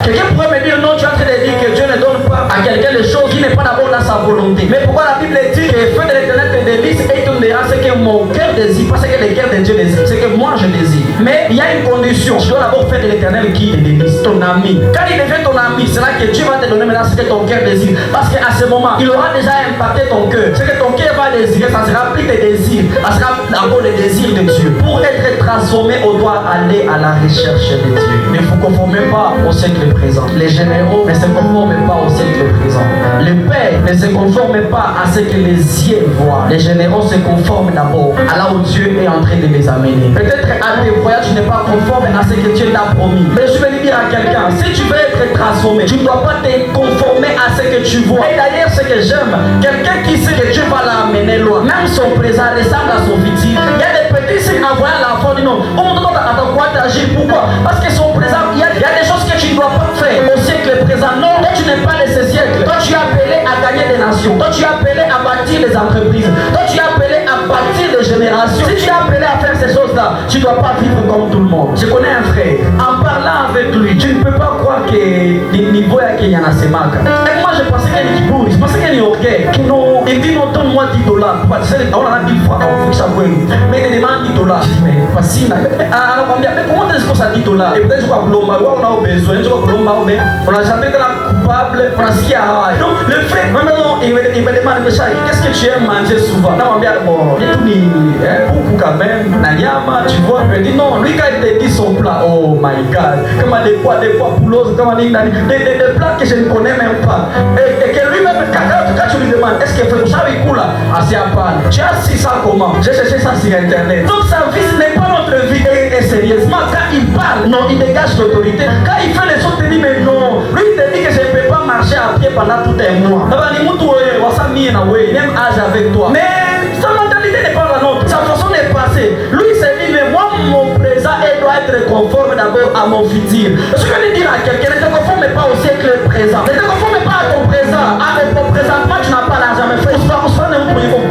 Quelqu'un pourrait me dire non, tu es en train de dire que Dieu ne donne pas à quelqu'un des choses qui n'est pas d'abord dans sa volonté. Mais pourquoi la Bible dit que le feu de l'éternel te délice et tu me diras ce que mon cœur désire, pas ce que le cœur de Dieu désire, c'est que moi je désire. Mais il y a une condition, tu dois d'abord faire de l'éternel qui te délice, ton ami. Quand il devient ton ami, c'est là que Dieu va te donner maintenant ce que ton cœur désire. Parce qu'à ce moment, il aura déjà impacté ton cœur. Ce que ton cœur va désirer, ça sera plus tes désirs, ça sera d'abord les désirs de Dieu. Pour être transformé, on doit aller à la recherche de Dieu. Ne vous conformez pas au siècle présent. Les généraux ne se conforment pas au siècle présent. Les pères ne se conforment pas à ce que les yeux voient. Les généraux se conforment d'abord à là où Dieu est en train de les amener. Peut-être à tes voyages, tu n'es pas conforme à ce que Dieu t'a promis. Mais je vais dire à quelqu'un, si tu veux être transformé, tu ne dois pas te conformer à ce que tu vois. Et d'ailleurs, ce que j'aime, quelqu'un qui sait que Dieu va l'amener loin, même son présent ressemble à son futur. Il y a des petits signes en voyant l'enfant du nom. On ne doit pas quoi t'agir. Pourquoi? Parce que son présent, il y a des choses que tu ne dois pas faire au siècle présent. Non, toi tu n'es pas de ce siècle. Toi tu es appelé à gagner des nations. Toi tu es appelé à bâtir des entreprises. Toi tu es appelé à bâtir des générations. Si tu es appelé à faire ces choses-là, tu ne dois pas vivre comme tout le monde. Je connais un frère. En parlant avec lui, tu ne peux pas croire que des niveaux qu'il y en a ces marques. Et moi je pensais qu'il y a des kibouris. Je pensais qu'il y a des orgueils. Il dit non, donne-moi $10. Tu sais, on en a 10 fois. Mais il demande $10. Je dis, mais facile. Alors on dit, mais comment est-ce qu'on s'est $10? Et peut-être je crois que l'homme, on a besoin. Je crois que l'homme, on n'a jamais été coupable. On a ce qu'il y a. Donc le frère, maintenant, il me demande, qu'est-ce que tu aimes manger souvent? Non, on dit, bon, il tout dit, beaucoup quand même. Nanyama, tu vois. Il me dit, non, lui quand il te dit son plat, oh my God. Comment des pois poulos, comment des plats que je ne connais même pas. Et que lui-même, quand tu lui demandes, est-ce que vous savez quoi là? Ah, c'est à part. Tu as su ça comment? J'ai cherché ça sur internet. Donc sa vie, ce n'est pas notre vie. Et sérieusement, quand il parle, non, il dégage l'autorité. Quand il fait les choses, il te dit, mais non. Lui, il te dit que je ne peux pas marcher à pied pendant tout un mois. Même âge avec toi. Mais sa mentalité n'est pas la nôtre. Sa façon de passer. Lui, il s'est dit, mais moi, mon présent, il doit être conforme d'abord à mon futur. Je vais dire à quelqu'un, ne te conforme pas au siècle présent. Ne te conforme pas à ton présent. À ton présentement, tu n'as pas l'argent. Mais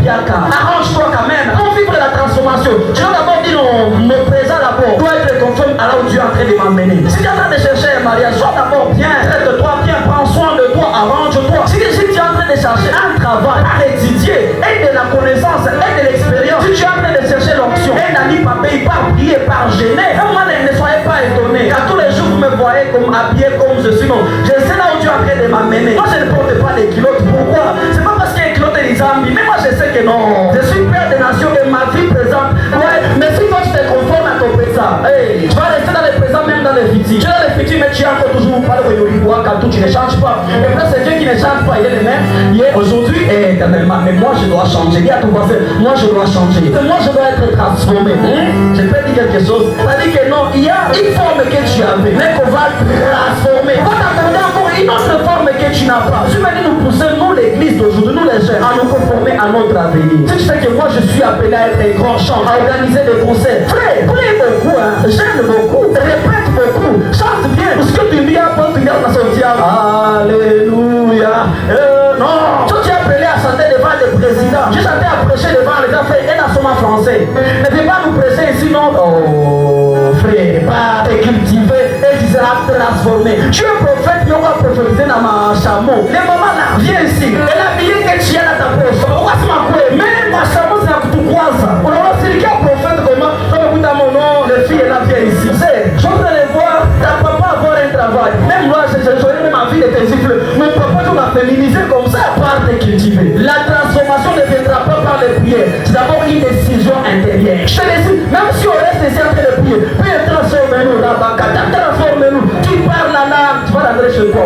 arrange-toi quand même. Pour vivre la transformation, tu dois d'abord dire, mon présent d'abord doit être conforme à là où Dieu est en train de m'emmener. Si tu es en train de chercher un mariage, sois d'abord bien, traite-toi bien, prends soin de toi, arrange-toi. Si tu es en train de chercher un travail, à étudier, et de la connaissance, et de l'expérience, si tu es en train de chercher l'option, et n'allez pas payer, pas prier, pas gêner, ne soyez pas étonnés. Car tous les jours vous me voyez comme habillé comme je suis. Non, je sais là où Dieu est en train de m'amener. Moi je ne porte pas des culottes. Pourquoi? C'est pas parce qu'il y a des culottes et des amis. Mais moi je sais que non. Je suis père des nations et ma vie présente. Ouais, mais si toi tu te conformes à ton présent, hey, tu vas rester dans le présent même dans le futur. Tu es dans le futur mais tu es encore toujours parler de Yoribois quand tout tu ne changes pas. Et puis c'est Dieu qui ne change pas. Il est le même hier, aujourd'hui et éternellement. Mais moi je dois changer. Dis à ton voisin, moi je dois changer. Moi je dois être transformé. Je peux dire quelque chose. Ça dit que non, il y a une forme que tu avais, mais qu'on va transformer. On va t'apprendre encore une autre forme que tu n'as pas. Je vais nous pousser, nous l'église d'aujourd'hui, nous les jeunes, à nous conformer à notre avenir. Si tu sais que moi je suis appelé à être un grand chant, à organiser des concerts, frère, prie beaucoup, j'aime beaucoup, répète beaucoup, chante bien. Parce que tu dis à bon, tu viens de sortir. Alléluia. Non, toi tu es appelé à chanter devant les présidents. Tu chantais à prêcher devant les gens, frère, et dans son français. Ne viens pas nous prêcher ici, non. Oh, frère, pas te cultiver et tu seras transformé. Tu es prophète, mais on va prophétiser dans ma chameau. Les mamans là, viens ici. Et la billet que tu as dans ta poche, on va se m'accouer. Mais ma chameau, c'est la coutucoise. On va se dire qu'il y a un prophète comment. Comme écoute à mon nom, les filles, là, viens ici. Tu sais, je voudrais les voir, ta papa avoir un travail. Même moi, j'ai même ma vie de tes siffles. Mon papa, on l'a féminisé comme ça, à part de cultiver. La transformation ne viendra pas par les prières. C'est d'abord une décision intérieure. Je te décide, même si on reste ici en train de prier, puis transforme-nous là-bas, transforme-nous. Tu parles là, tu vas rentrer chez toi.